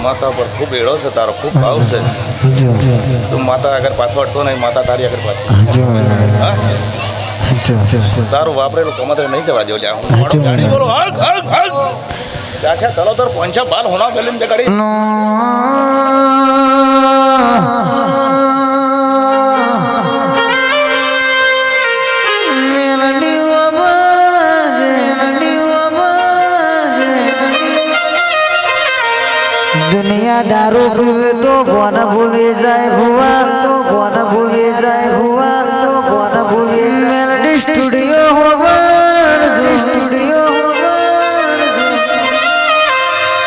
માતા પર ખૂબ એળો છે તારો, ખૂબ ભાવ છે. તું માતા આગળ પાછો હટતો નહીં, માતા તારી આગળ પાછો. હા, તારું વાપરેલું કમતરે નહીં જવા જો. ગાડી બોલો ચાલો તાર 512 હોના ગલીમ ગાડી. दुनिया दारू पीवे तो कौन भूले जाए भुआ, तो कौन भूले जाए भुआ, तो कौन भूले. मेलोडी स्टूडियो स्टूडियो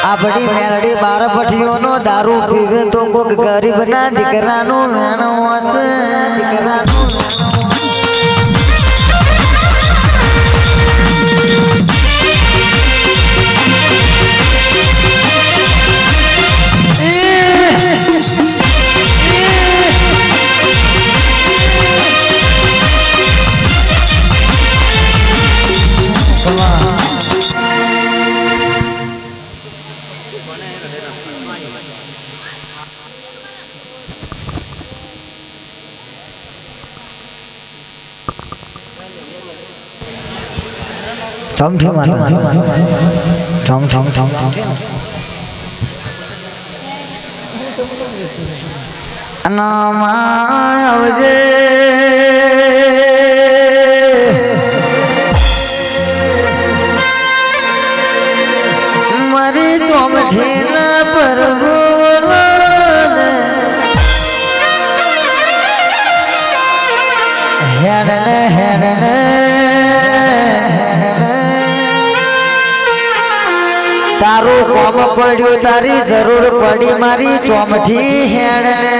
આપણી મેલડી બાર પઠીઓનો દારૂ પીવે તો કોક ગરીબના દીકરાનું વેણ વાંચે. દીકરાનું Thom thom thom thom thom Anamaya avje mari tom thela par rowane henene તારું કોમ પડ્યું, તારી જરૂર પડી મારી ચોમઠી હેણને.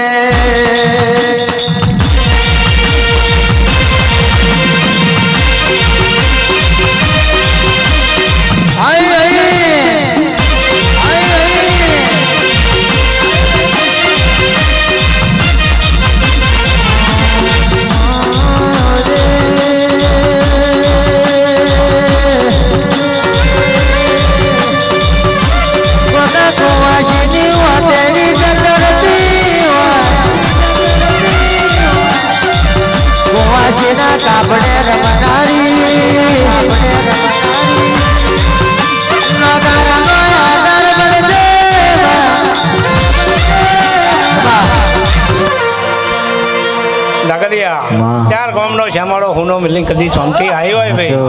કાપડે રમનારી નગારાનો આધાર બળદે નગરિયા ચાર ગામનો શ્યામાળો હુનો મિલિંગ કદી સોમથી આવી હોય ભાઈ,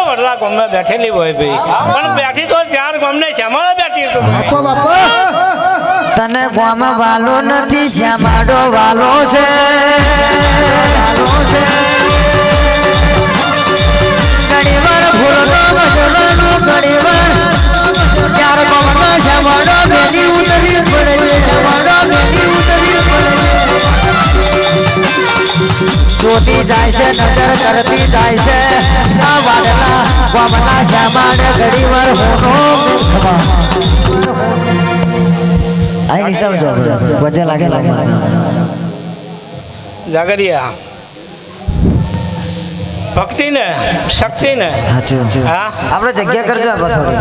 વડલા ગામમાં બેઠેલી હોય ભાઈ, પણ બેઠી તો ચાર ગામને શ્યામાળો બેઠી. તને ગામ વાલો નથી, શ્યામાડો વાલો છે. ઘણી વાર ભૂલનો મજવાનું, ઘણી વાર ચાર ગામમાં શ્યામાડો ભેગી ઉતરવી પડે છે. શ્યામાડો ભેગી ઉતરવી પડે છે. જોતી જાય છે, નજર કરતી જાય છે. આ વાદળા ગામના શ્યામાડે ઘણી વાર હોનો આઈ નિશાવ જો વજે લાગે જાગરિયા ભક્તિ ને શક્તિ ને હા આપણે જગ્યા કરજો આગળ થોડી.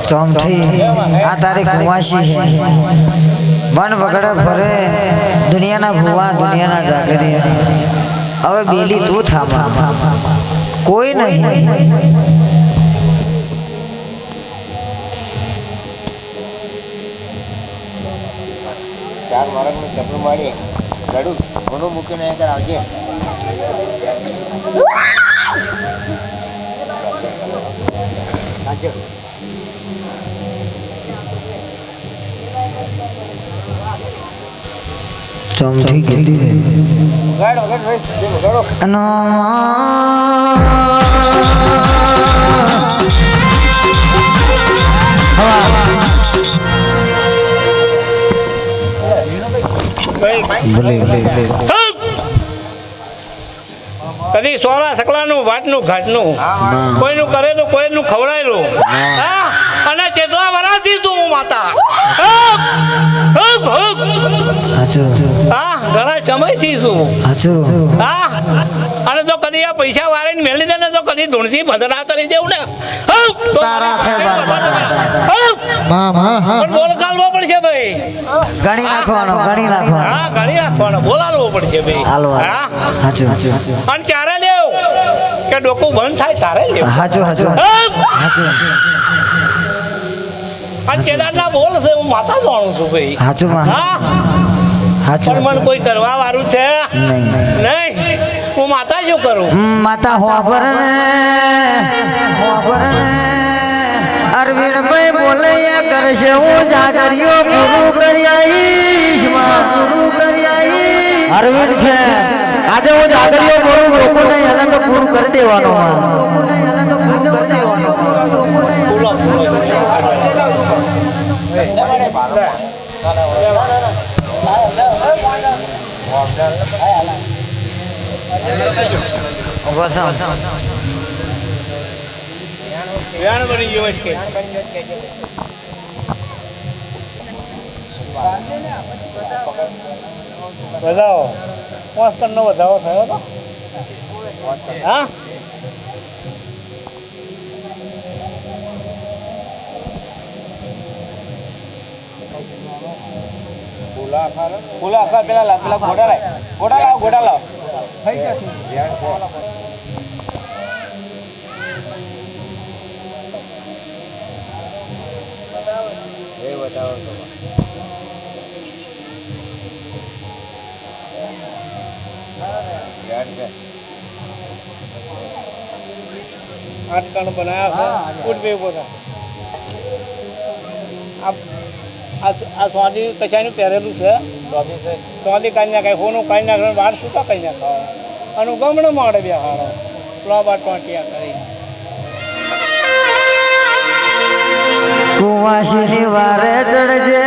ચોમઠી આ તારી કુવાસી છે, વન વગડે ફરે દુનિયાના ભુવા, દુનિયાના જાગરિયા. હવે બેલી તું થામા, કોઈ નહીં. ચાર માર્ગનું ચપલું મારી ગડું ઘણું મૂકીને આગળ આવજે. ચોમઠી ગીતી રે અનો કદી સોરા સકલાનું વાટનું ઘાટનું કોઈનું કરેલું કોઈનું ખવડાયેલું અને કેટલા વરાથી તું માતા હા ઘણા સમયથી છું હા અને જો કદી આ પૈસા વાળીને મેલી દે ને તો કદી ધૂણથી બંધ ના કરી દેવું ને હઉ, તો તારા છે બાપા. હઉ, પણ બોલ કાલવો પડશે ભાઈ. ગણી નાખવાનો ગણી નાખવાનો. હા ઘણી રાખવાનો બોલાવવો પડશે ભાઈ. હાલો હા હાચું હાચું અને ત્યારે લેવ કે ડોકું બંધ થાય તારે લેવ. હાચું હાચું હઉ, હાચું અને કેદારના બોલ છે હું માતા જાણું છું ભાઈ. હાચું માં હા હાચું પણ મને કોઈ કરવા વાળું છે નહીં નહીં. હું માતા શું કરું? માતા હોબર ને અરવિંદ ભાઈ બોલે કરશે હું જાગરીઓ પૂરું કરી આવીશ માં. અરવિંદ છે આજે હું જાગરીઓ પૂરું રોકું નહીં એને તો પૂરું કરી દેવાનો વ્યાણ બની ગયો છે કે વધાવો 5 ટનનો વધાવો થયો તો હા ફૂલા પેલા ઘોડા લાવ થઈ જશે. એ બતાવો તો 8 ટન બનાયા છે ઉઠ બે ઉભો થા. આ સ્વાદી કચાઈનું પહેરેલું છે સ્વાદી કાઢી નાખાય હોનું કાઢી નાખવાનું બહાર છૂટા કાઢી નાખવા અને ગમણો માડે બે હાડો પ્લોબા ટોંટિયા કરી કુવાસી ની વારે ચડજે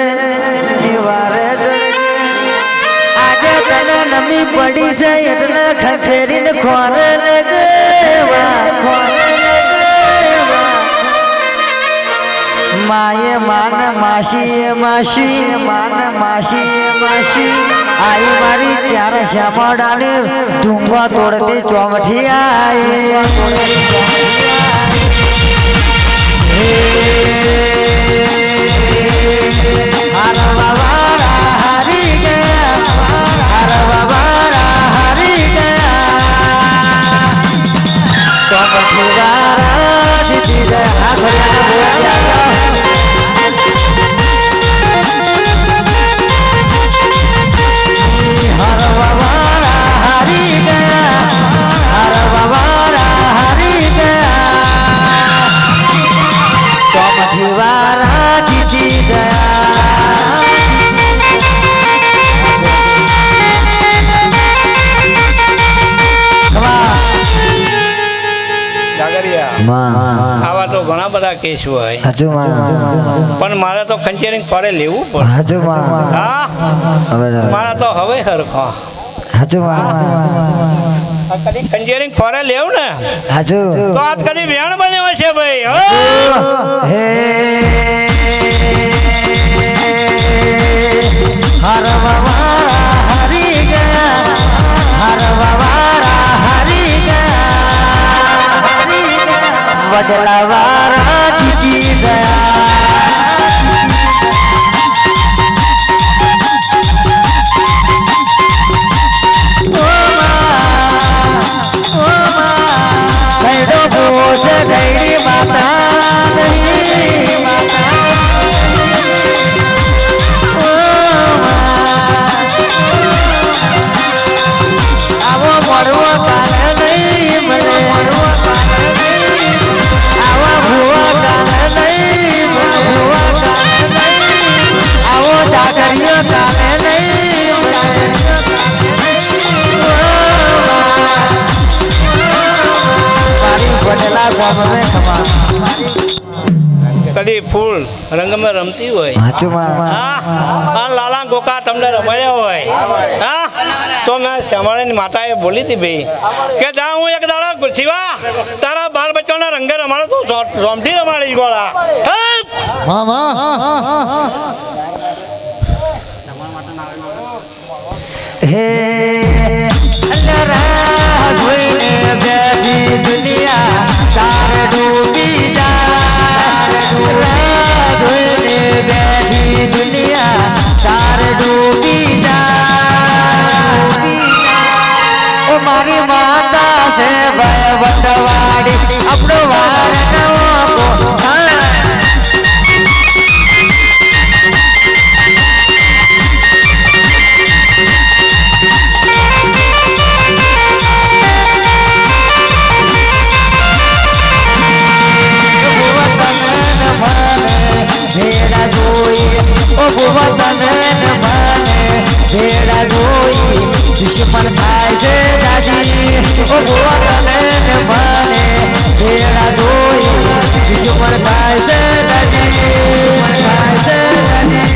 આજે તને નમી પડી છે એટલે ખંખેરીને ખોરે લેજે માએ માન માસી આઈ મારી ચાર શ્યામડાને ધૂંગવા તોડતી ચોમઠી આઈ આવા તો ઘણા બધા કેસ હોય પણ મારે તો ખંચેરી ફરે લેવું પડે. હા મારા તો હવે હરખો કદી ખંચેરી ફરે લેવું ને તો આજ કદી વેણ બન્યો છે ભાઈ. વડલા વારા જીતી ગયા કઈડો બોસ ગઈડી માતા નહીં આવો મળવો કાલે નહીં મને આવો જાગરીઓ કાલે કદી ફૂલ રંગમાં રમતી હોય હા લાલા ગોકા તમને રમાડ્યા હોય હા તો મેં શ્યામાળાની માતાએ બોલી હતી ભાઈ કે જા હું એક દાડો શિવા તારા બાર બચ્ચાના રંગે રમાડો તું રોમથી રમાડીશ ગોળા. હે અલ્લાહ રાહ જોઈ મારી માતા છે ભાઈ વટવાડી આપણો વાર નવો ભેડા જોઈ ઓ ભુવતને મને ભેડા જોઈ દુશ્મન થાય છે દાદી ઓ ભુવતને મને ભેડા જોઈ દુશ્મન થાય છે દાદી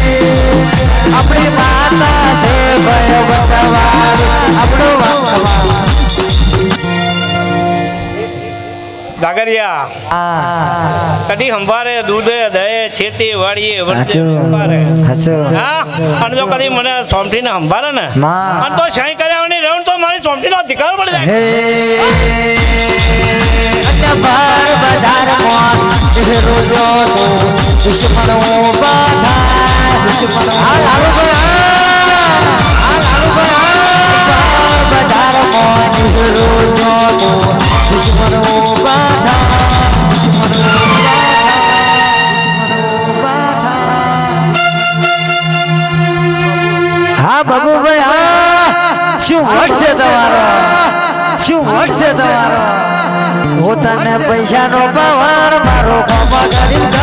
આપણી માતા છે ભય વટવાડી આપણો વટવાડી જાગરિયા કદી સંભારે દૂધે દહે ખેતી વાડીએ સંભારે હા અને જો કદી મને સોમઠીને સંભારે ને અને તો સહી કર્યા નહીં રહું તો મારી સોમઠીનો અધિકાર પડી જાય બાર બજાર માં રોજો દુશ્મનો બાધા દુશ્મનો હાલ બજાર માં રોજો દુશ્મનો હા બાબુભાઈ હા શું વટ છે તમારો શું વટ છે તમારો પોતાને પૈસાનો પાવર મારો બાબા ગરીબ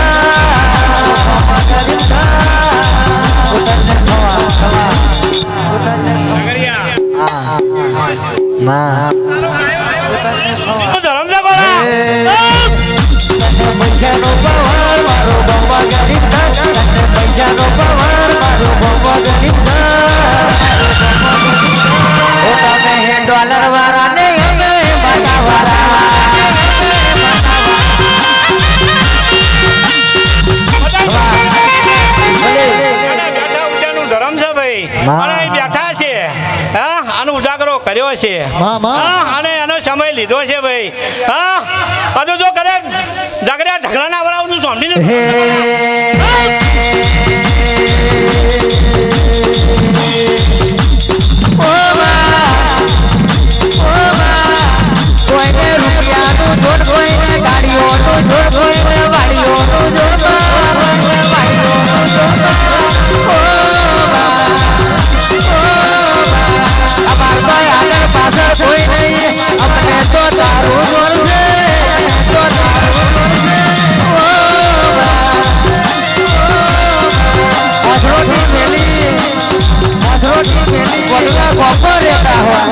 પૈસાનો પાવર મારો બાબા ગરીબ પૈસાનો પાવર મારો બાબા ગરીબ ડોલર વાળા ને અમે બાટા વાળા ધરમ છે ભાઈ અને બેઠા છે હા આનો ઉજાગરો કર્યો છે અને એનો સમય લીધો છે ભાઈ હા હજુ જો કદાચ જાગર્યા ઢગલા ના વરાવું તું સમજી કોઈને રૂપિયાનું જોડ કોઈને ગાડીઓનું જોડ કોઈને વાડીઓનું જોડ વાડીઓનું જોડ અમાર ભાઈ આગળ પાછળ કોઈ નહીં અમને તો તારું જોડ છે તો તારું જોડ છે અધરોટી મેલી કોટલા કોપર રહેતા હોય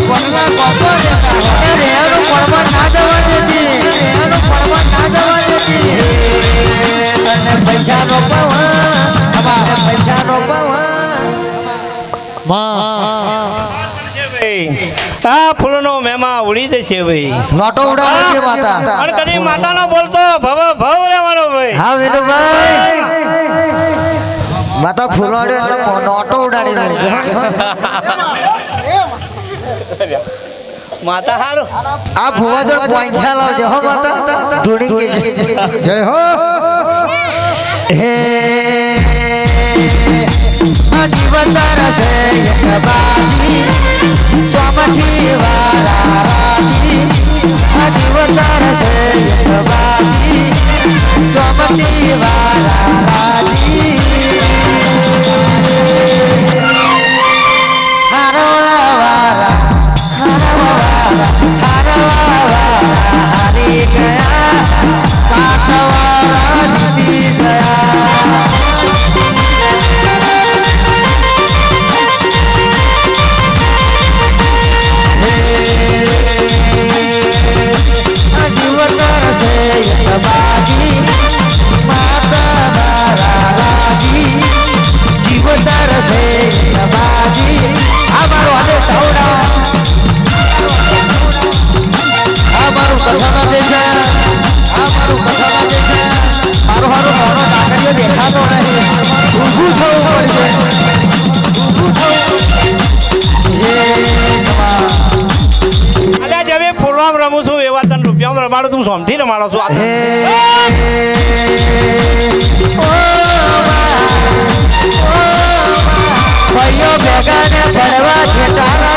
કોટલા કોપર રહેતા હોય રેનો પડવા ના જવા દેતી રેનો પડવા ના જવા દેતી તને પૈસાનો પાવર અમારે પૈસાનો પાવર આ ફૂલનો મેમા ઉડી જશે ભાઈ નોટો ઉડાડે છે માતા અને કદી માતાનો બોલતો ભવ ભવ રહેવાનો ભાઈ હા વિનુભાઈ માતા ફૂલાડે નોટો ઉડાડી દે માતા હારું આ ભુવાજર પોઈંછા લાવજો હો માતા ધૂણી કે જય હો હે જીવતર છે બાજી ચોમઠી વાળા રાજી જીવતર છે બાજી ચોમઠી વાળા રાજી હારી ગયા કાઠવાળા જીતી ગયા જીવતર છે બાજી માતા રાજી જીવતર છે બાજી આ મારો આજે સૌડા મારું કથામાં જે છે આ મારું કથામાં જે છે મારો મારો મોનો દાખલો દેખાતો નહીં ઊભું થવું પડશે ઊભું થવું અલ્યા જવે ફૂલવામાં રમું છું એવા તને રૂપિયામાં રમાડું તું સોમથી રમાડો છું ભાઈઓ ભેગા ને ભરવા છે તારા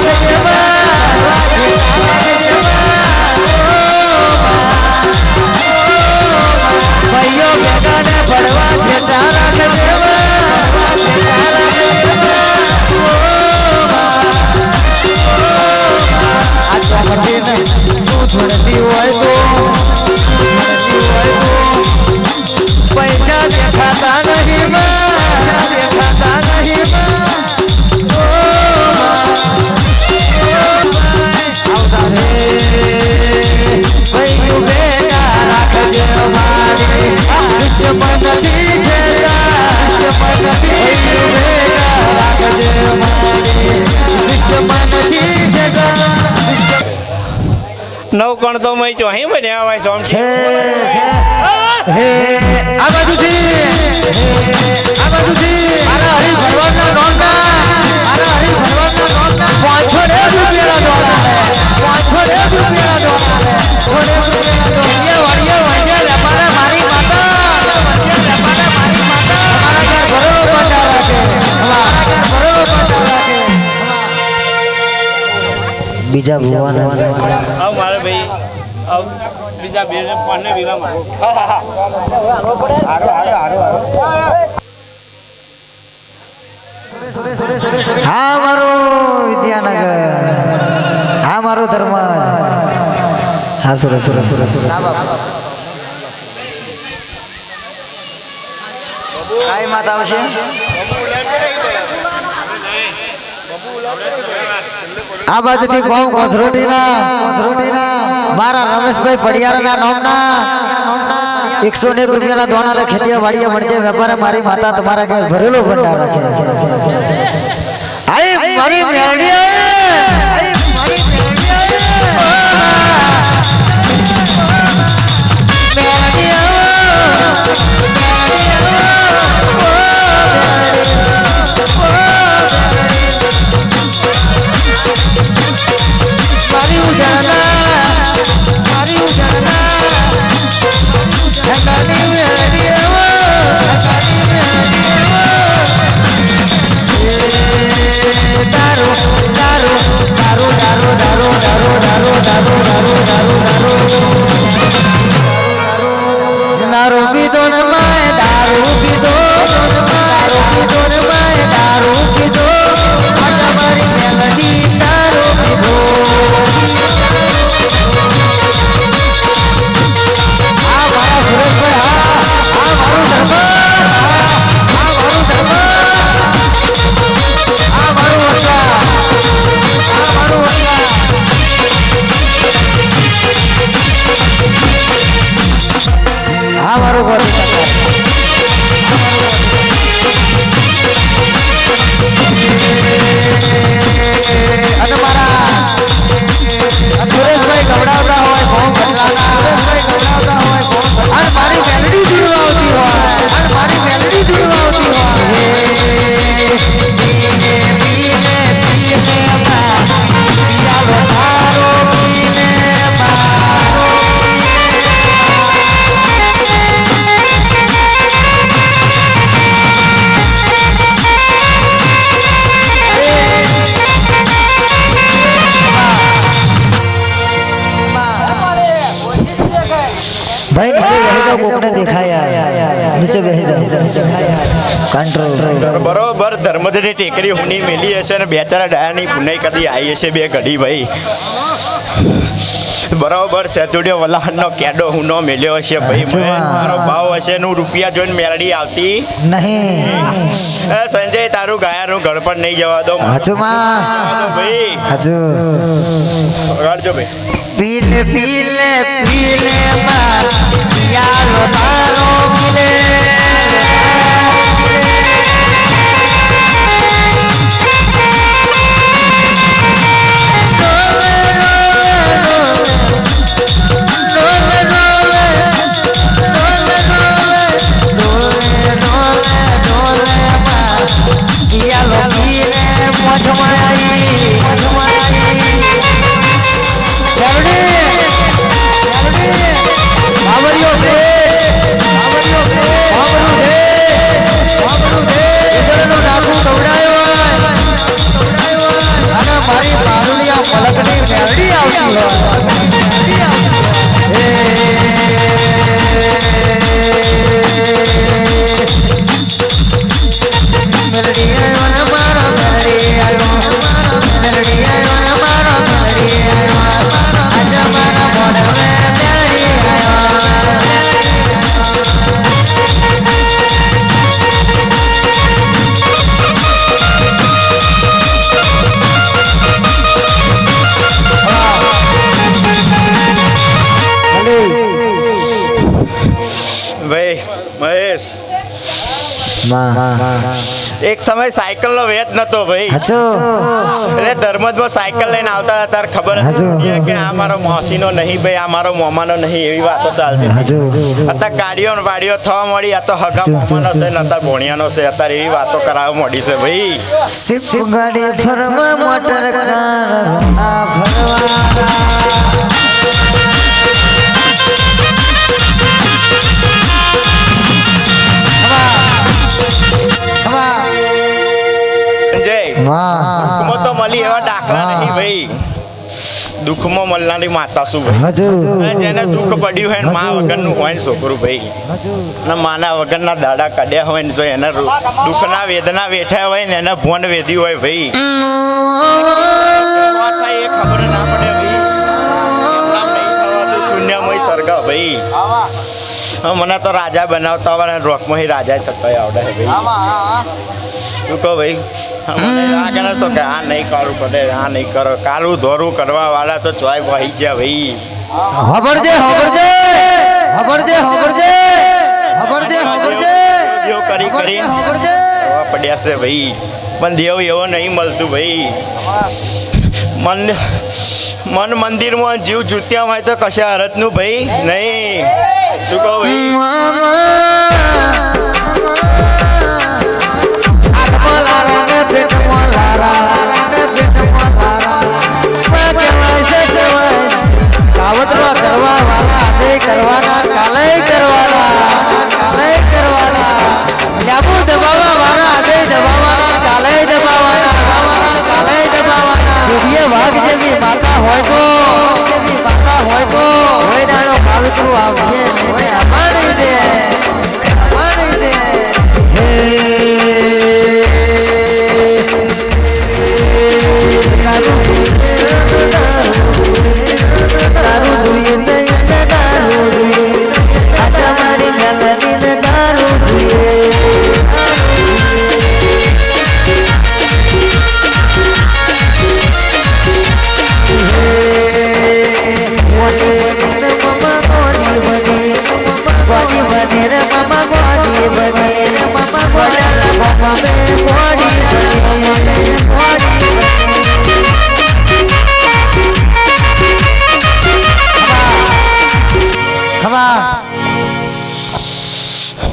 નવ કણ તો મય છો અહીં બન્યા હોય સોમ છે હે આ બાજુથી મારા હરી ભગવાનના નામના પાંચસો ને રૂપિયા દ્વારા મારી માતા બીજા ભગવાન આવ મારે ભાઈ આવ બીજા બે પાને વીરા મારો હા મારું વિદ્યાનગર હા મારો ધર્મ હા સુરત કાઈ માતા આવશે આ બાજુથી કોમ કોથરોટીના મારા રમેશભાઈ પડિયારના નામના 101 રૂપિયાના દોણા ખેતીયા વાડીયા વણજે વેપારે મારી માતા તમારા ઘર ભરેલો ભંડાર રાખે આઈ મારી મેરડી દારૂ પીધો ને માય દારૂ પીધો આ તમારી મેલડી દારૂ પીધો આ મારા સુરેશભાઈ આ મારું ધર્મ આ મારું વસા હા મારું ઘર અને મારા સુરેશભાઈ ગવડાવતા હોય ફોન બદલાના અને મારી મેલડી જોડાવતી હોય भाई नीचे बह जाओ कोकने दिखाया नीचे बह जाओ कंट्रोल બરોબર ધર્મધની ટેકરી હુની મેલી હશે ને બેચારા ડાયાની પુનાઈ કદી આવી હશે બે ઘડી ભાઈ બરોબર સેતુડિયો વલાહનો કેડો હુનો મેલ્યો હશે ભાઈ મહેશ મારો ભાવ હશે નું રૂપિયા જોઈને મેલડી આવતી नहीं સંજય તારું ગાયાનું ઘર પર નહીં જવા દો हाजू माँ ભાઈ हाजू વગાડજો ભાઈ पीले माँ यालो तारो पीले ભાઈ મહેશ માં એક સમય સાયકલનો વેચ નતો ભાઈ. એટલે ધર્મજમાં સાયકલ લઈને આવતા હતા ત્યારે ખબર હતી કે આ મારો મોસીનો નહીં ભાઈ, આ મારો મોમાનો નહીં, એવી વાતો ચાલતી અત્યારે ગાડીઓ ને વાડીઓ થવા મળી. આ તો હગા મોમાનો છે ને અત્યારે ભોણિયાનો છે, અત્યારે એવી વાતો કરાવવા મળી છે ભાઈ. ગાડી ફરવા મોટર દુઃખમાં તો મળી એવા દાખલા નહીં ભાઈ. દુઃખમાં મળનારી માતા શું ભાઈ? જેને દુઃખ પડ્યું હોય ને મા વગરનું હોય ને છોકરું ભાઈ, અને માના વગરના દાડા કાઢ્યા હોય ને જો એને દુઃખના વેદના વેઠ્યા હોય ને એને ભોન વેધ્યું હોય ભાઈ, એ ખબર ના પડે ભાઈ. એમના નહીં થવાતું શૂન્યમય સર્ગ ભાઈ. મને તો રાજા બનાવતા હોય ને રોકમાં રાજા થતો આવડે છે ભાઈ. શું કહો ભાઈ? મને લાગે ને તો કે આ નહીં કરવું પડે, આ નહીં કરો, કાલું ધોરું કરવા વાળા તો ચોય વહી ગયા ભાઈ. કરી કરી પડ્યા છે ભાઈ, પણ દેવ એવો નહીં મળતું ભાઈ. મન મંદિરમાં જીવ જૂત્યા હોય તો કશા અરતનું ભાઈ નહીં. શું કહો ભાઈ? કાવતરા કરવા વાળા આજે કરવાના, કાલે કરવાના, લાબુ દબાવવા વાળા આજે દબાવવાના, કાલે દબાવવાના. દુનિયા વાઘ જેવી માતા હોય તો હોય દાડો કાવતરું આવશે ને અમારી દે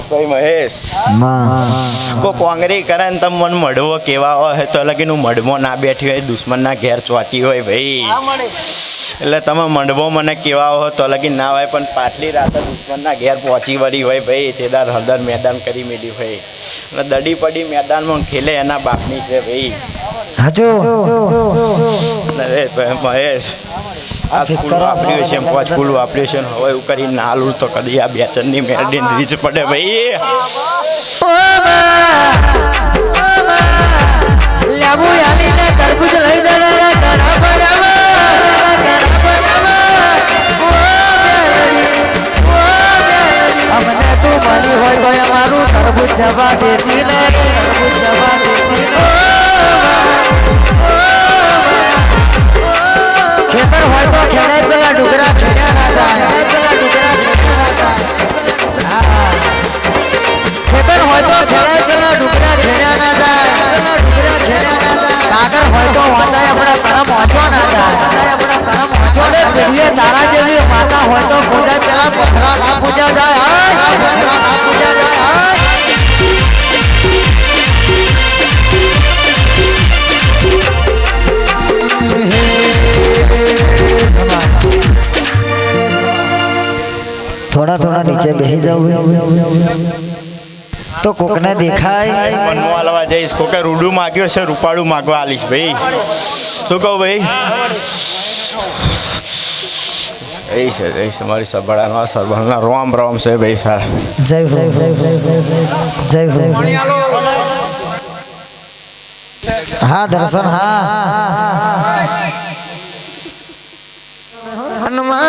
ભાઈ મહેશ, કો કોંગરી કરે ને તમે મને મળવો કેવા હોય તો લગીન હું મળવો ના બેઠી હોય, દુશ્મનના ઘેર ચોટી હોય ભાઈ. એટલે તમે મંડવો મને કેવા હો તો લગીન ના હોય, પણ પાછલી રાતે દુશ્મનના ઘેર પહોંચી વળી હોય ભાઈ. તેદાર હળદર મેદાન કરી મેળી હોય, એટલે દડી પડી મેદાનમાં ખેલે એના બાપની છે ભાઈ. મહેશ, આ ફૂલ વાપર્યું છે, પાંચ ફૂલ વાપર્યું છે, હવે એવું કરીને ના હાલું તો કદી આ બેચનની મેરડી રીચ પડે ભાઈ. જવા દેતી ખેતર હોય તો ખેડાય, પેલા ડુગરા ખેડ્યા ના જાય. ખેતર હોય તો ખેડાય, પેલા ડુગરા ખેડ્યા ના જાય. સાગર હોય તો વાંચાય, આપણા કરમ વાંચવા ના જાય. પેઢીએ તારા જેવી માતા હોય તો પૂજા, પેલા પથરા ના પૂજા જાય. થોડા નીચે બેસી જાવ તો કોકને દેખાય. મનમાં હાલવા જઈશ, કોકે રૂડું માગ્યો છે, રૂપાળું માગવા આલીશ ભાઈ. શું કહું ભાઈ? એ છે મારી સભાળાનો સરબળના રોમ રોમ છે ભાઈ. સર જય હો, જય હો. હા દર્શન, હા હનુમાન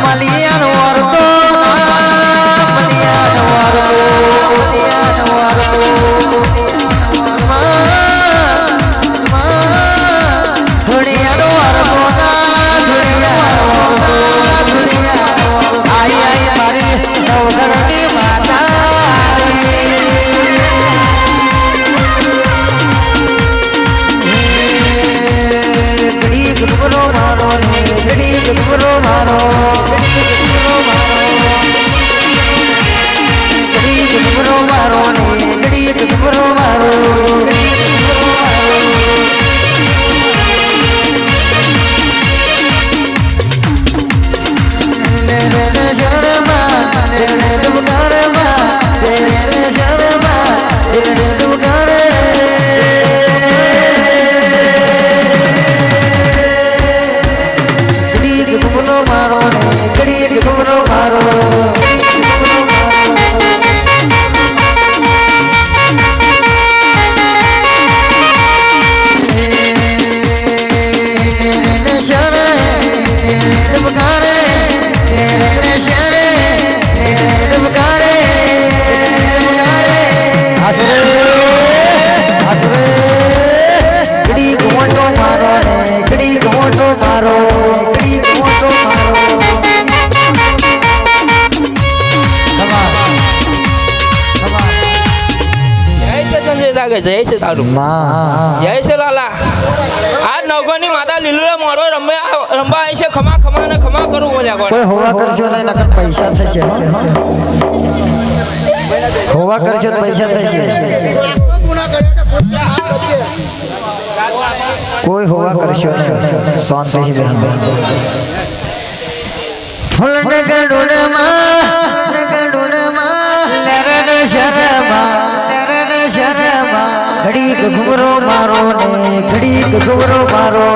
મલિયાનો ગગરો મારો ગડી ગગરો મારો ને ગડી ગગરો મારો જય છે તારું જય છે લાલા આ નવગોની માતા લીલુડા મોડો રંબા આવી છે ખમા ખમા ને ખમા કરું બોલ્યા કોઈ હોવા કરજો ને નકર પૈસા થશે હોવા કરજો તો પૈસા થશે કોઈ હોવા કરશો ને શાંતિથી બેહી ફૂલ ને ગડોડમાં લરન શરમા ઘડી ઘુમરો મારો ને ઘડી ઘુમરો મારો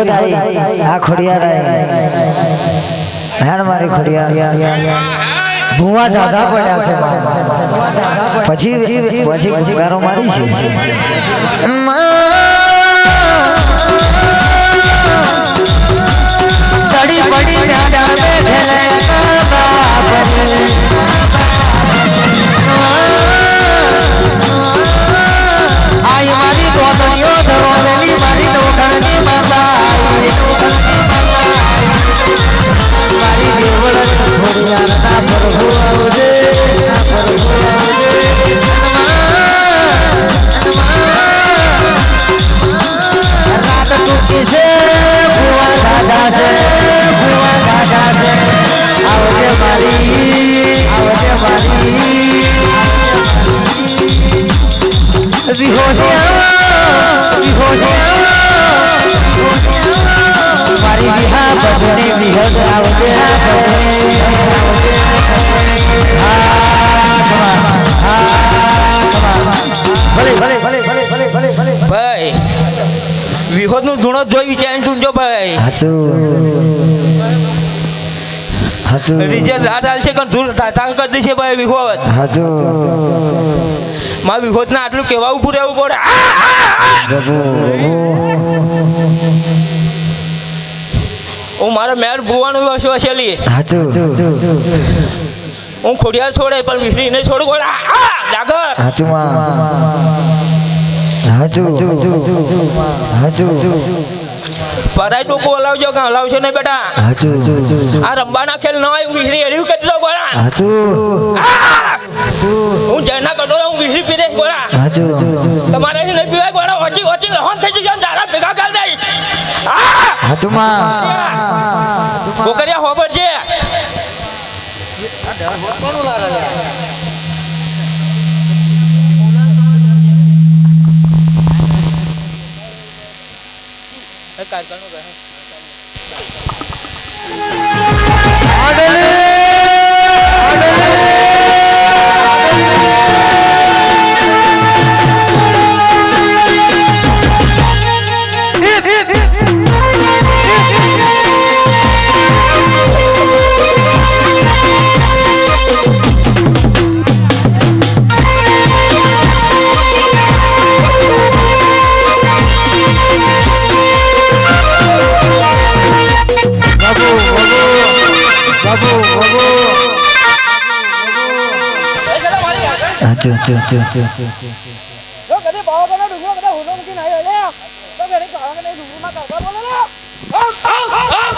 વિહોદ આવી આ ખોડિયાર હેણ મારી ખોડિયાર ભૂવા જાજા પડ્યા છે પછી ગારો મારી છે તડી પડી મેડા બેઠેલે આઈ મારી તોતણીઓ ધરોલેલી મારી લોખંડની માતા મારી દેવળ ખોડિયારના પ્રભુ આવજે રાત ટૂંકી છે ભુવા દાદા છે આવજે મારી મારી વિહા ભગની વિહદ આવજે ભાઈ વિહોદ નું ધૂણો જોઈ વિચારીને ચૂંટજો ભાઈ રિઝલ્ટ રાત આવશે કે ધૂળ તાતા કરી દેશે ભાઈ વિહોદ મારા વિહોદ ને આટલું કેવા ઉભું રહેવું પડે હું મારા મેર ભુવાનું વસેલી હું ખોડિયાર છોડે પણ વિસરી નહીં છોડું પડે ડાગર પરાય ટોકો હલાવજો કે હલાવશો નહીં બેટા આ રંબાના ખેલ ન હોય વિસરી હેલ્યું કેટલો ગોળા હું જયના કટો હું વિસરી પીરે ગોળા તમારે નહીં પીવાય ગોળા ઓછી ઓછી લહન થઈ જશે તારા ભેગા કર દઈ કોકરિયા હોબર છે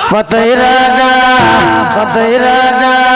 પતઈ રાજા પતઈ રાજા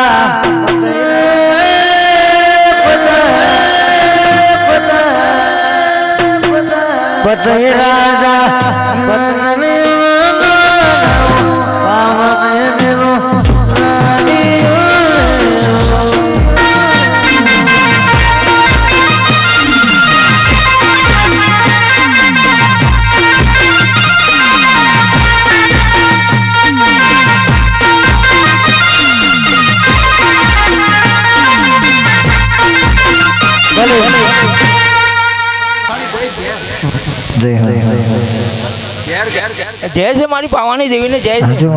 જય છે મારી પાવાની દેવીને જય છે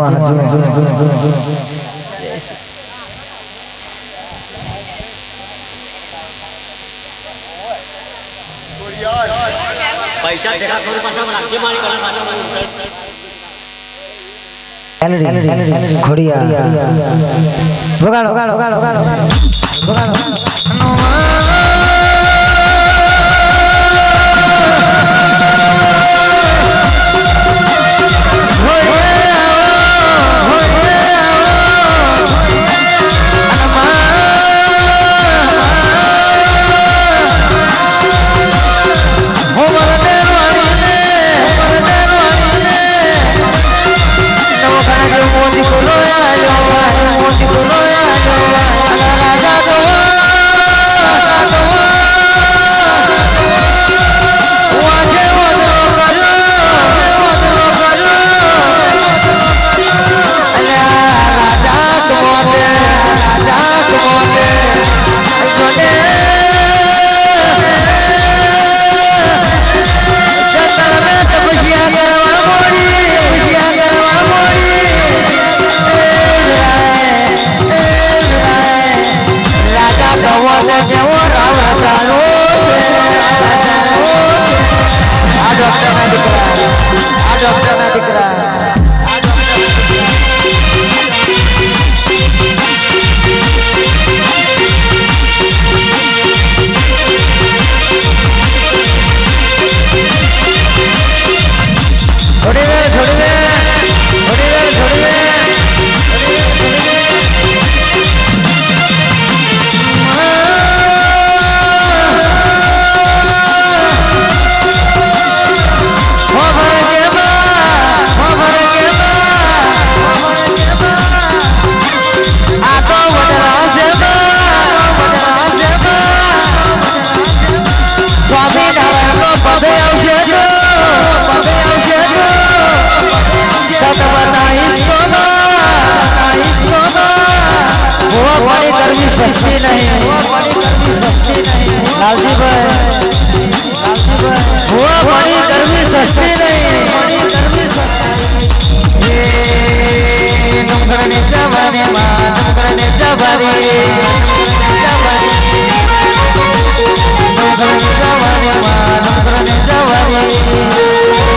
ખોડિયા વગાડો કરવી સસ્તી નહીં લાલજીભાઈ ભૂવા પાણી કરવી સસ્તી નહીં ડુંગરની જવાનીમાં ડુંગરની જવારી ડુંગરની જવાનીમાં ડુંગરની જવારી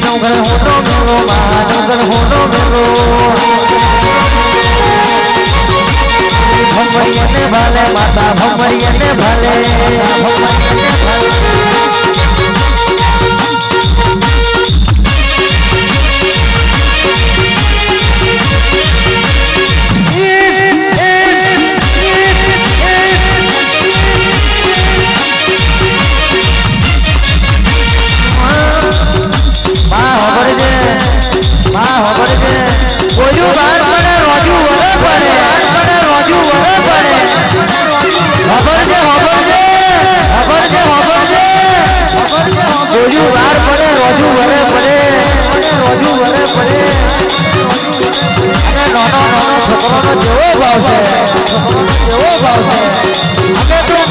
ડુંગર હોનો મેરો માં ડુંગર હોનો મેરો ભમરિયાને ભાલે માતા ભમરિયાને ભાલે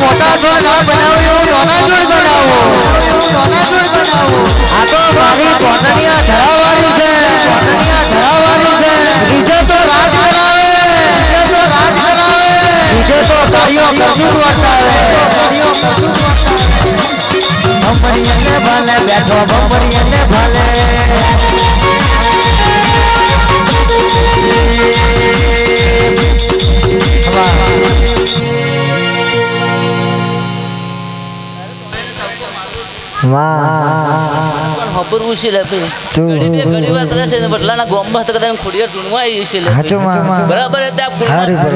મોટા જોડ ના બનાવો એવું નાના જોડ બનાવો આ તો મારી કોટનિયા ધરાવાળી છે બીજે તો રાજ કરાવે બીજે તો કાર્યો કરતું વર્તાવે ભમરિયાને ભાલે બેઠો ભમરિયાને ભાલે ખબર ઉછી લે ઘણી વાર કદાચ બદલાના ગોમમાં તો કદાચ ખોડિયાર ટૂણમાં આવી છે બરાબર ત્યાં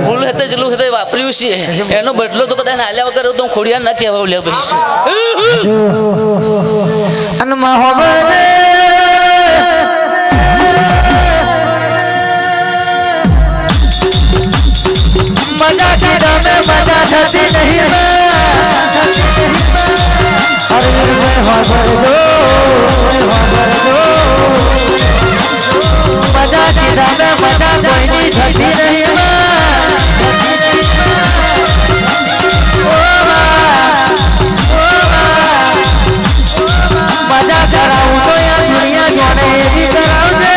ફૂલ હતા જેટલું હતા વાપર્યું છે એનો બદલો તો કદાચ હાલ્યા વગર તો ખોડિયાર ના કહેવા લે પછી મજા થતી નહીં મજા કીધા મેં મજા કોઈની થતી નહીં મજા કરાવું તો દુનિયા જોડે એવી કરાવજે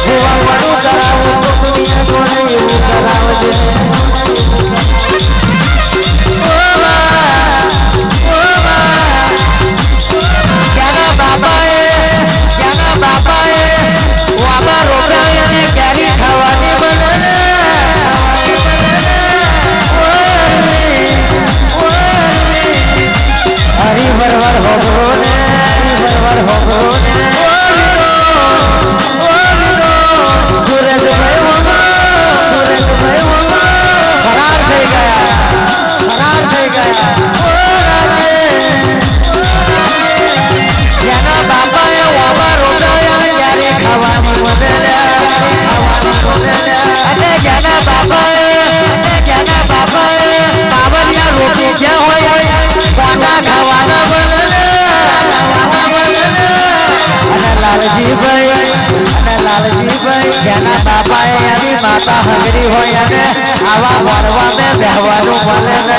ભૂવાનું કરાવું તો દુનિયા જોડે એવું કરાવજે જેના બાપાએ એની માતા હંગરી હોય અને આવા વરવાને બેહવાનું મળે ને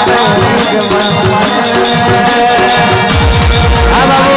આ બાબુ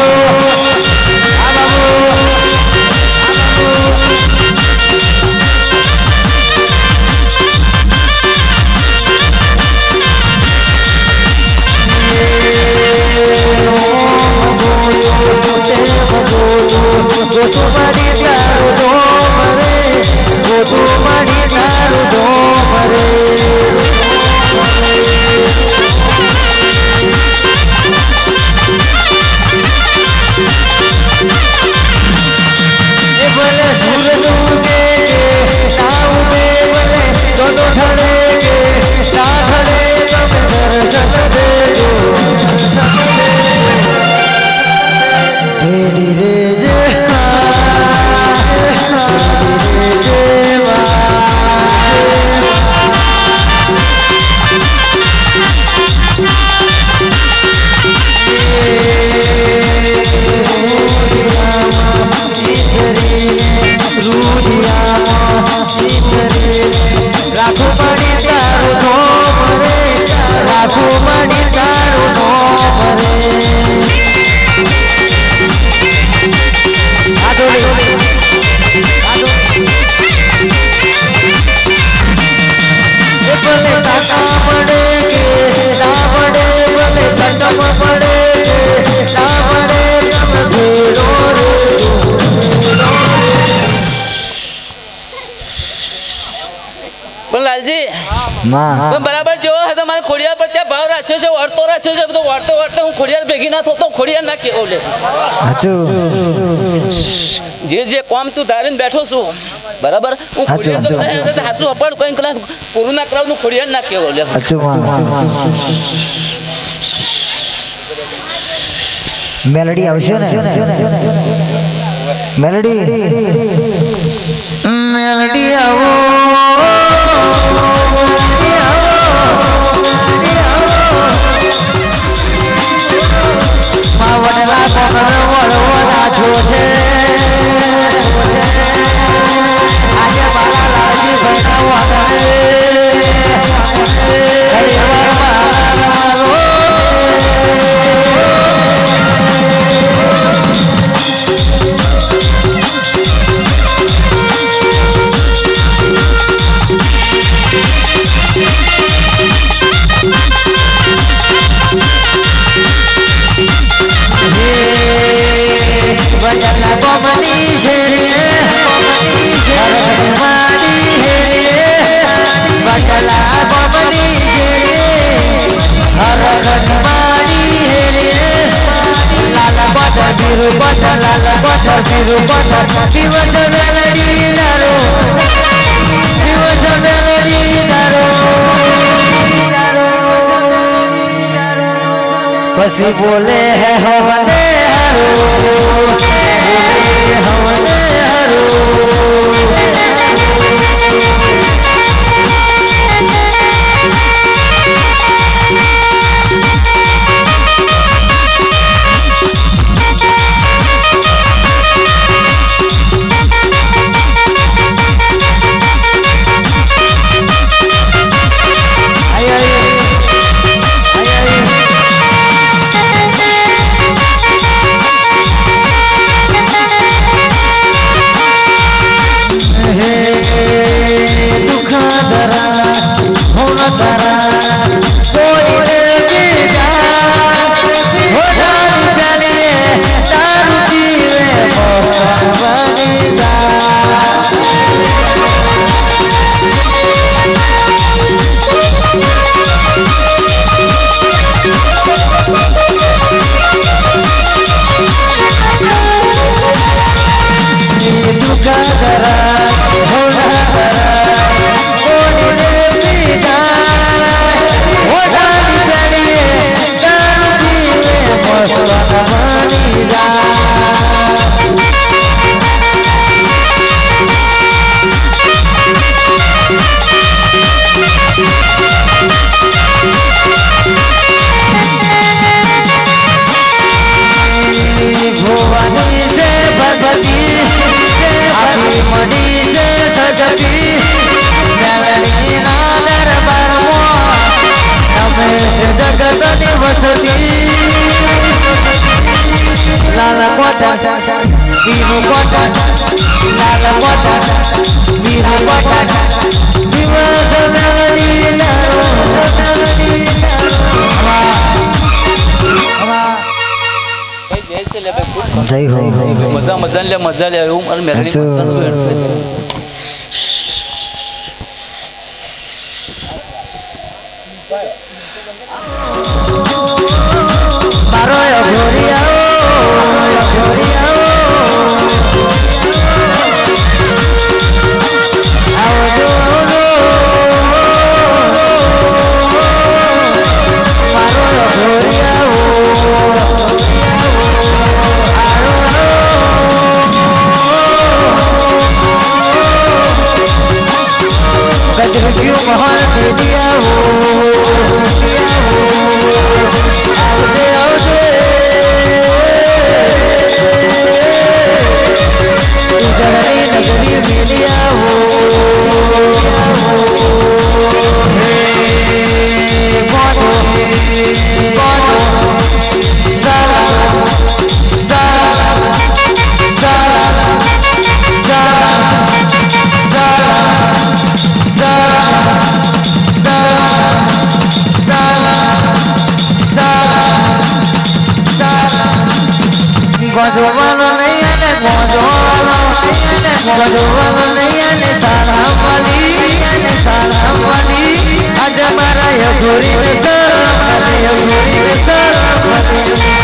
રે પણ બરાબર જેવો હોય તો મારે ખોડિયાર પર ત્યાં ભાવ રાખ્યો છે વળતો રાખ્યો છે બધો વળતો વળતો હું ખોડિયાર ભેગી ના થતો ખોડિયાર ના કેવો લે જે કોમ તું ધારીને બેઠો છું બરાબર હું ખોડિયાર તો હાથું અપાડ કોઈ કલાક પૂરું ના કરાવું હું ખોડિયાર ના કેવો લે મેલડી આવશે ને મેલડી મેલડી આવો पसी बोले है हमने जय हो मजा मजा ले એવું મારે મેલડી मारो घोरिया महान दे दिया हो नगरी में लिया हो गजवानो नहीं आने गजवानो नहीं आने सारा वाली આજ મારા યઘોરીને શરમ આવે યઘોરીને શરમ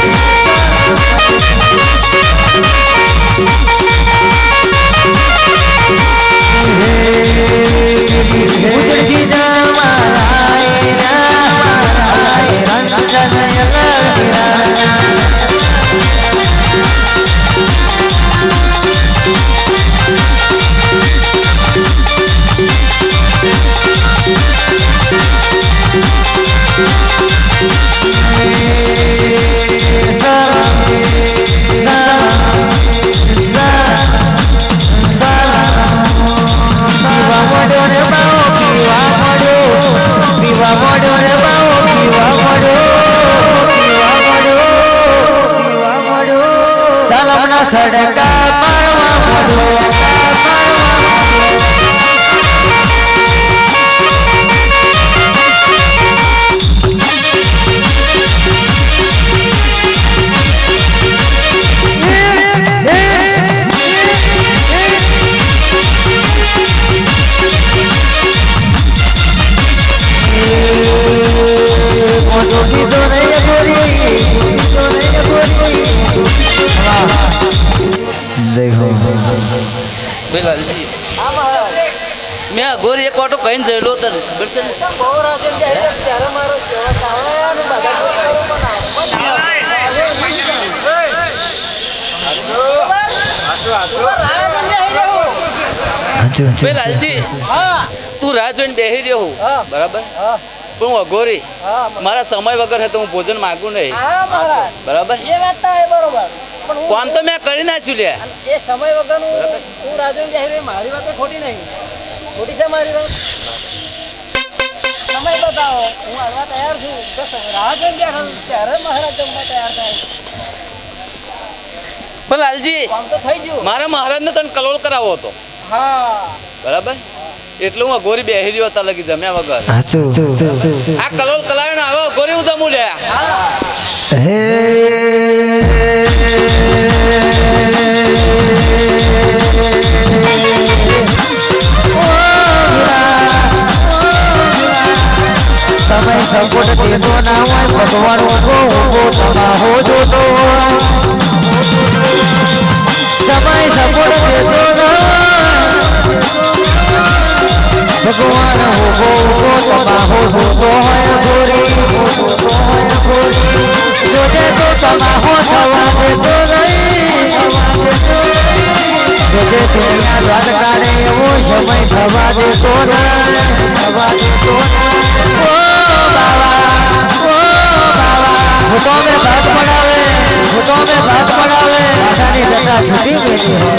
ઉજળી જા મારા રંજન સડકા મારવા પડો લાલજી મેં અઘોરી એક વાટો કહીને જયેલો હતો ખબર છે ને લાલજી તું રાહ જોઈને બેસી રહ્યો હું બરાબર પણ હું અઘોરી મારા સમય વગર હતો હું ભોજન માગું નહીં બરાબર કામ તો મેં કરી નાખ્યું લે એ સમય વગરનું હું રાજુ મારી વાત ખોટી નહીં ખોટી છે મારી વાત સમય બતાવો હું આવવા તૈયાર છું રાહ જોઈને બેઠા ત્યારે મહારાજ જમવા તૈયાર થાય પણ લાલજી કામ તો થઈ ગયું મારા મહારાજને તને કલોલ કરાવો હતો હા બરાબર એટલે હું અઘોરી બેસી રહ્યો હતા લગી જમ્યા વગર આ કલોલ કલાવીને હવે અઘોરી હું જમું લે સમય સપોર્ટ દેતો ના હોય ભગવાન ઉભો તમાહો જોતો સમય સપોર્ટ દેતો ભગવાન ઉભો તમાહો જોતો હોય ગોરી જોજે તો તમાહો થવા દેતો નહીં જોજે દુનિયા રાત કાઢે એવો સમય થવા દેતો થવા દેતો ભૂતો में भाग पड़ावे आसानी जटा छुट्टी मिली है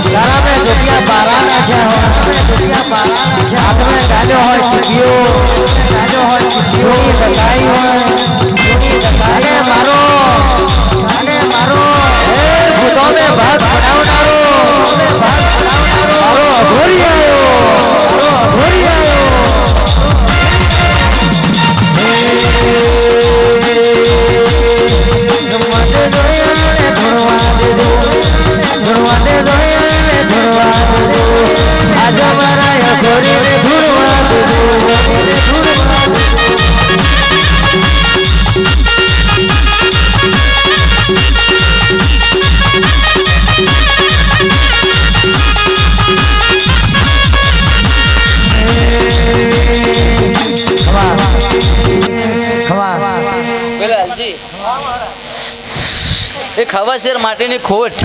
तारा में दुनिया बाराना છે हाथ में गाजो હોય ચીકીઓ બતાઈ હોય અને મારો ભૂતો में भाग पड़ावनारो મારો અઘોરી આવ્યો એ ખવાશેર માટેની ખોટ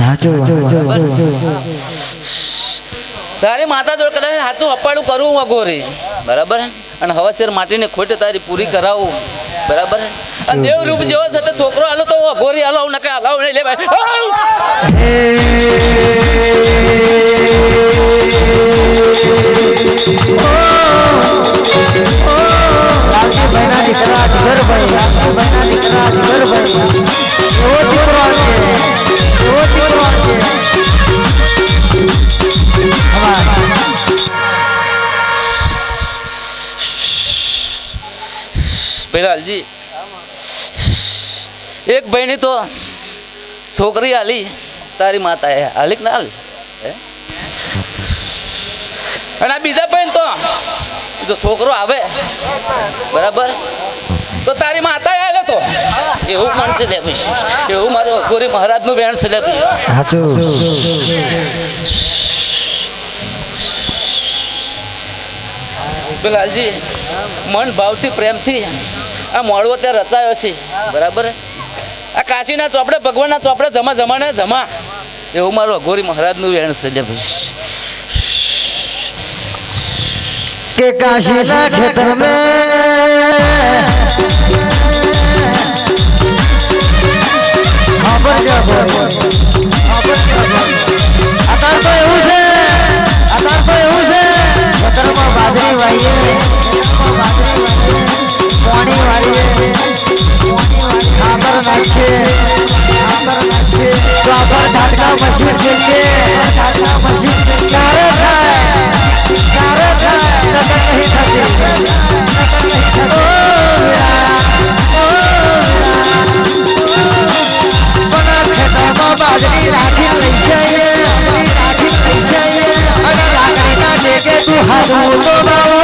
તારી માતા જોડે કદાચ હાથું અપાડું કરું હું અઘોરી બરાબર અને હવાશેર માટીની ખોટ તારી પૂરી કરાવું બરાબર અને દેવ રૂપ જેવો થતો છોકરો હાલો તો હું અઘોરી હાલો નકે હાલો નહીં લે ભાઈ લાલજી એક ભાઈ ની તો છોકરી હાલી તારી માતા એ હાલી ના હાલી અને આ બીજા ભાઈ તો જો છોકરો આવે બરાબર તો તારી માતા આવે તો એવું મન છે લે ભાઈ એવું મારું અઘોરી મહારાજનું વેણ છે લે ભાઈ લાલજી મન ભાવથી પ્રેમથી આ મોડવો ત્યાં રચાયો છે બરાબર આ કાશીના ચોપડે ભગવાનના ચોપડે જમા જમાને જમા એવું મારું અઘોરી મહારાજનું વેણ છે લે ભાઈ કે કાશીના ખેતર મેં અત્યારે તો એવું છે ખેતરમાં બાજરી વાઈએ પાણી વાળીએ ખાબર નાખીએ તો આપણે ઢાટકા મશીન છે ક્યારે થાય નકર નહીં થતી બાજરી રાખી લઈ જઈએ અને લાકડીના ટેકે તું હાથું તો બાવો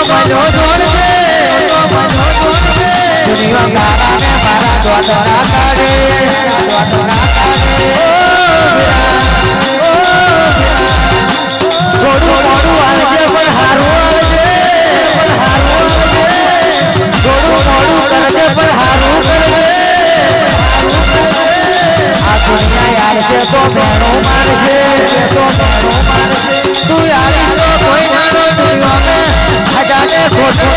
મલો જોડજે દુનિયા ગારાને મારા દ્વાદરા કાઢે થોડું મોડું આવજે પણ હારું આવજે થોડું મોડું કરજે પણ હારું કરજે આ દુનિયા યાર છે તો બેનો મારશે તું યારી તો કોઈ નાનો દુનિયા મે હજારે ખોટે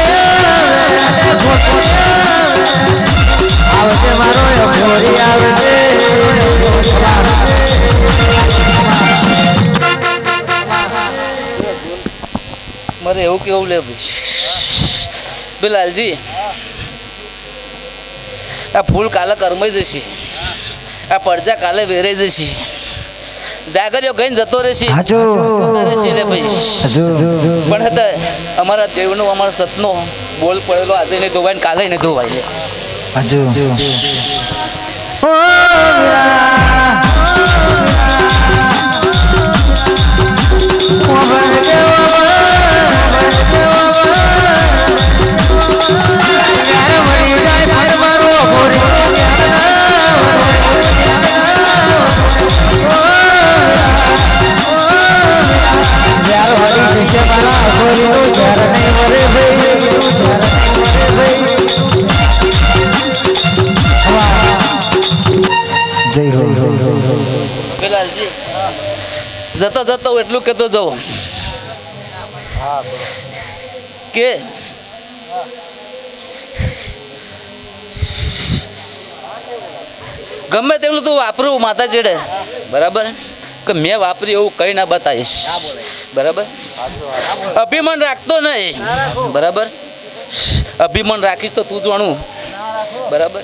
આવજે મારો અઘોરી આવજે મારે એવું કેવું લે બિલાલજી આ ફૂલ કાલે કરમાઈ જશે આ પડજા કાલે વેરાઈ જશે જાગર્યો ગઈને જતો રહેશે લે ભાઈ પણ હતા અમારા દેવનો અમારા સતનો બોલ પડેલો આજે નહીં ધોવાય ને કાલે નહીં ધોવાય જતો જતો એટલું કહેતો જવું કે ગમે તેટલું તું વાપરું માતા ચેડે બરાબર કે મેં વાપર્યું એવું કઈ ના બતાવીશ બરાબર અભિમાન રાખતો નહીં બરાબર અભિમાન રાખીશ તો તું જાણું બરાબર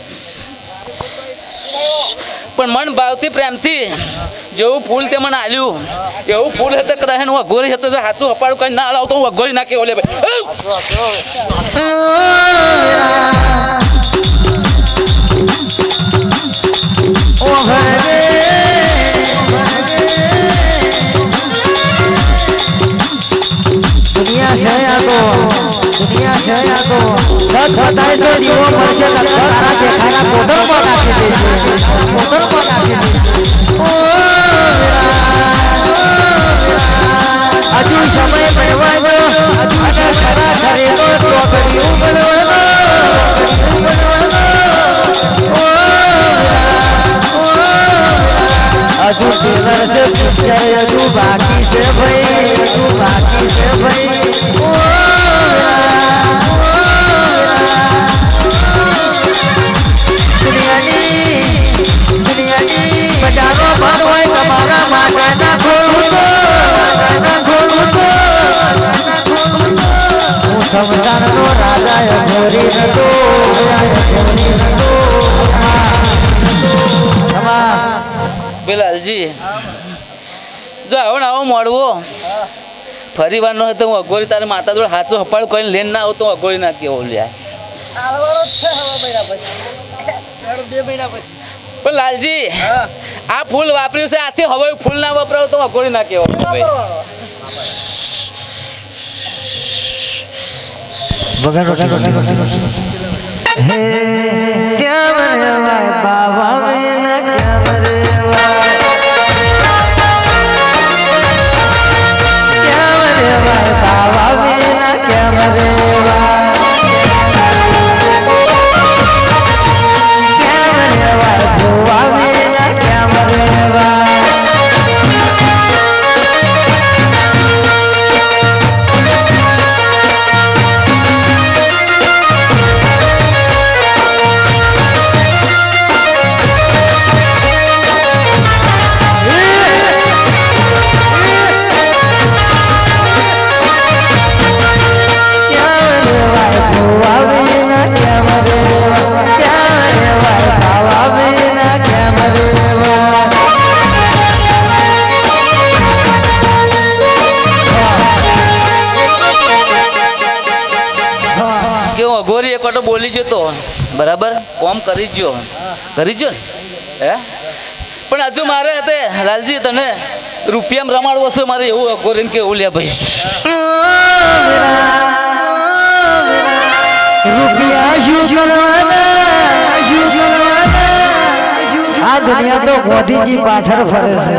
પણ મન ભાવથી પ્રેમથી જેવું ફૂલ તે મને આલ્યું એવું ફૂલ હતું કદાચ હું અઘોરી હતું તો હાથું અપાડું કઈ ના લાવતો હું અઘોરી નાખી ઓલે દુનિયા છે સત બતાય તો દીવો મળશે તારા દેખાના કોટરમાં નાખી દેશે હજુ સમય બનવા દો અને ખરા ખરે તો ચોકડીયું બનવાનો હજુ ટેલર છે પિક્ચર હજુ બાકી છે ભાઈ દુનિયાની બજારો ભર હોય તમારા માતાના ખોલું તો હું સંસારનો રાજા અઘોરી નતો બિલાલજી જો આવો ને આવો મળવો ફરી વાર નો હતો હું અઘોરી તારી માતા જોડે હાથો હપાડું કઈ લેન ના આવું તો અઘોરી ના કેવો લ્યા પણ લાલજી આ ફૂલ વાપર્યું છે આથી હવે ફૂલ ના વપરાવ તો અઘોરી ના કહેવાય ભાઈ હે કેમ રેવાય બાબા વિના કેમ રેવાય કેમ રેવાય બાબા વિના કેમ રેવાય કેમ રેવાય ભુવા વિના કેમ રેવાય અઘોરી એક વાટો બોલી જતો બરાબર કોમ કરી જો ને હે પણ હજુ મારે હતે લાલજી તને રૂપિયામાં રમાડવો છે મારે એવું અઘોરીને કેવું લે ભાઈ રૂપિયા શું કરવાના આ દુનિયા તો મોદીજી પાછળ ફરે છે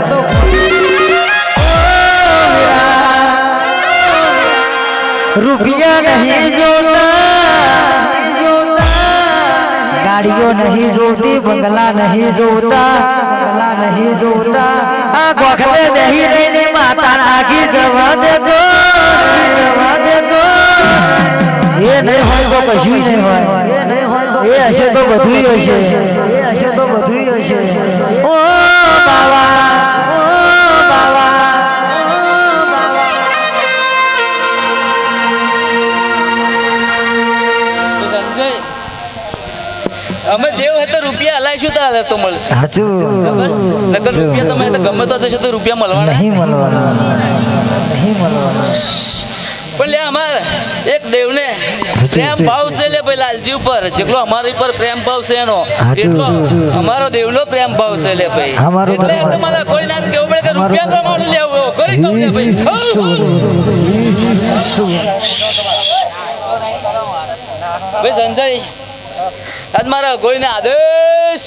રૂપિયા નહીં જોતા ગાડીઓ નહીં જોતી બંગલા નહીં જોતા આ ગોખલે નહીં રહીને માતા આખી જવા દે તો એ નહીં હોય તો કશું નહીં હોય એ હશે તો બધું હશે ઓ બાવા અમે દેવ હે તો રૂપિયા હલાઈશું તો હાલે તો મળશે સાચું નકર રૂપિયા તમે તો ગમે તો થશે તો રૂપિયા મળવાના નહીં મળવાના પણ લે અમારે એક દેવને પ્રેમ ભાવ છે લે ભાઈ લાલજી ઉપર જેટલો અમારી પર પ્રેમ ભાવ છે એનો એટલો અમારો દેવનો પ્રેમ ભાવ છે લે ભાઈ એટલે તમારા કોઈ ના કેવું પડે કે રૂપિયા પ્રમાણે લેવો કરી કહું લે ભાઈ ભાઈ સંજય આજ મારા ગોળીને આદેશ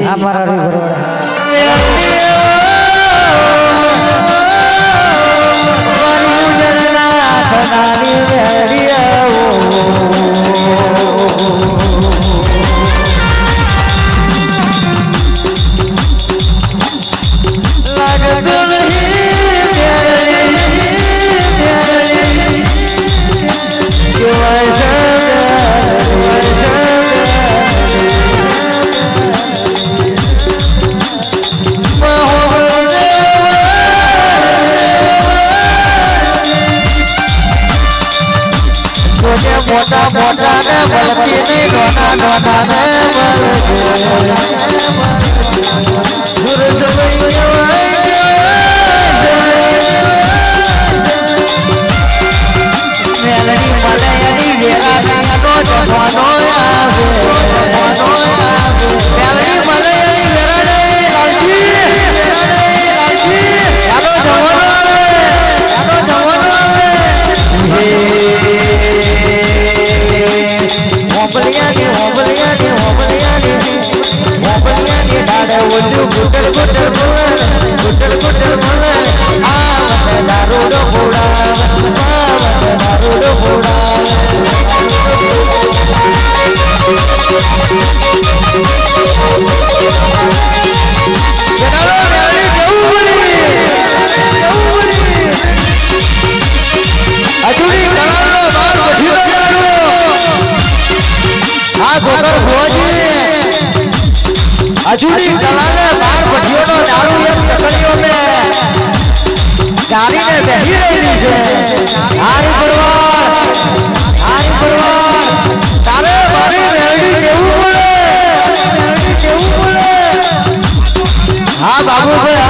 અમારા મોટા મોટા ને બળતી ની નાના ને મેલડી મલયની વેરાની નો જવાનો આવે મેલડી મલયની વેરાની આનો જવાનો આવે હોબલિયાની ડાડે ઓલું ગુટલ બોલે આવત દારૂડો અજુડી કલાને બાર ભઠીઓનો દારૂ એક તકડીઓને ગાડીને બેહી રહેલી છે હારી પરવાર તારે મારી મેલડી કેવું બોલે હા બાબુભાઈ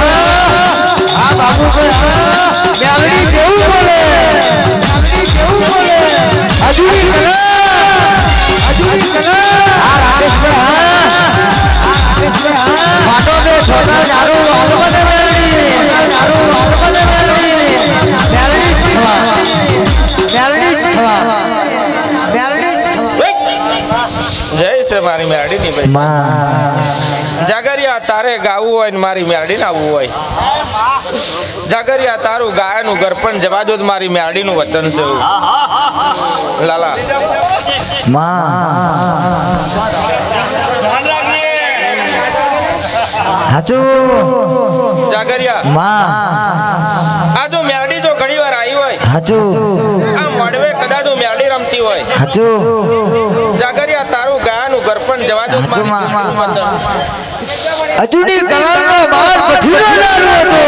મેલડી કેવું બોલે અજુડી કલા સોના દારૂ વાળવાને મેલડી દારૂ વાળવાને મેલડી મેલડી થવા જય છે મારી મેરડીની ભાઈ જાગરિયા તારે ગાવું હોય ને મારી મેરડીને આવવું હોય જાગરિયા તારું ગાયનું ઘર પણ જવા દો તો મારી મેરડીનું વતન છે એવું. લાલા જાગરિયા આ જો મેરડી જો ઘણી વાર આવી હોય આ મોડવે કદાચ જો મેરડી રમતી હોય જાગરિયા તારું ગાયનું ઘર પણ જવા દો તો મારી મેરડીનું વતન. અજુડી કલાનો બાર પથીનો લાડુ હતો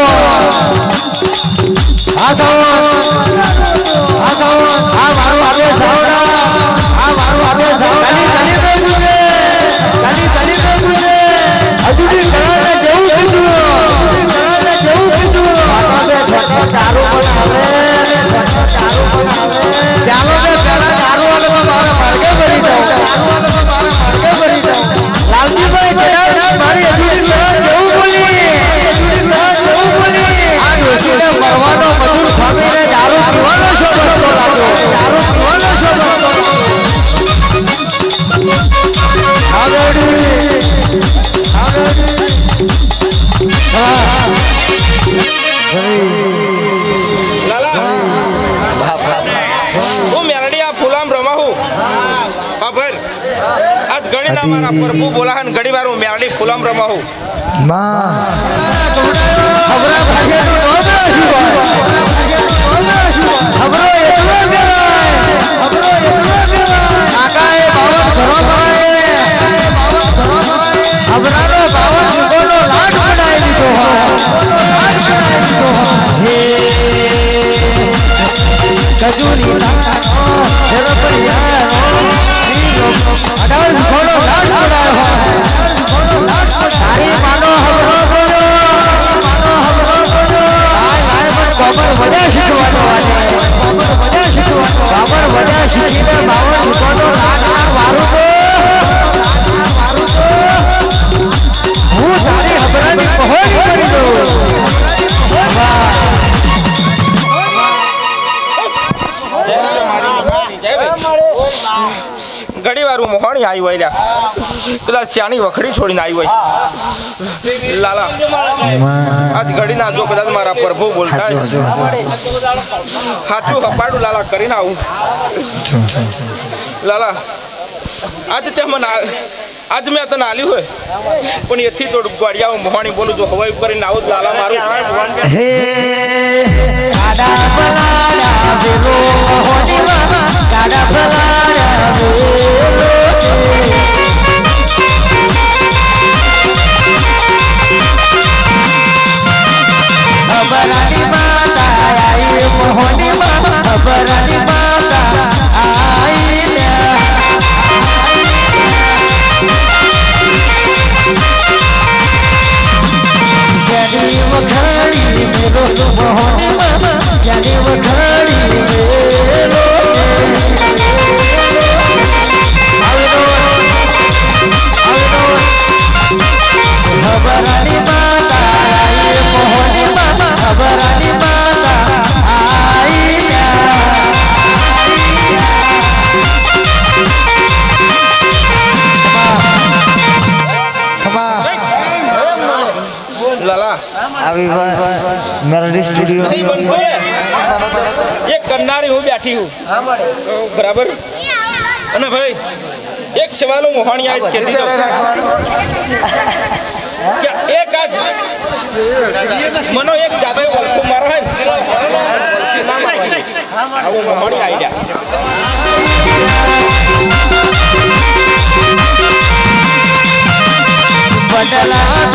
આ મારું આવે સાવડા આ મારું આવે સાવડા કલી બેઠું છે અજુડી કલાને જેવું કીધું દારૂ પણ આવે ચાલો ને પેલા દારૂ વાળવા મારા માર્ગે ભરી જાઉં લાલજીભાઈ કયા મારી અજુડી કલા જેવું બોલી આ ડોશીને મરવાનો મજૂર સ્વામીને દારૂ પીવાનો શોખ હતો લાગ્યો હું મેરડી આ ફૂલામ રમાવું બાબર આજ ઘણી ના મારા પ્રભુ બોલા ને ઘણી વાર હું મેરડી ફૂલામ રમાવું ઘણી વાર હું મોહણી આવી હોય પેલા શ્યાની વખડી છોડીને આવી હોય લાલા આજ ઘડી ના જો કદાચ મારા પ્રભુ બોલતા હાથું હપાડું લાલા કરીને આવું લાલા આજ તે મને આજ મેં તને આલ્યું હોય પણ એથી થોડું ગોળિયા મોહણી બોલું જો હવાઈ કરીને આવું લાલા મારું मेलोडी स्टूडियो एक करनारी हूँ बैठी हूँ बराबर अने भाई एक सवाल हूँ मोहानी आज कहती तो क्या एक आज मनो एक जादू को मारा है वो मोहानी आई जा बदला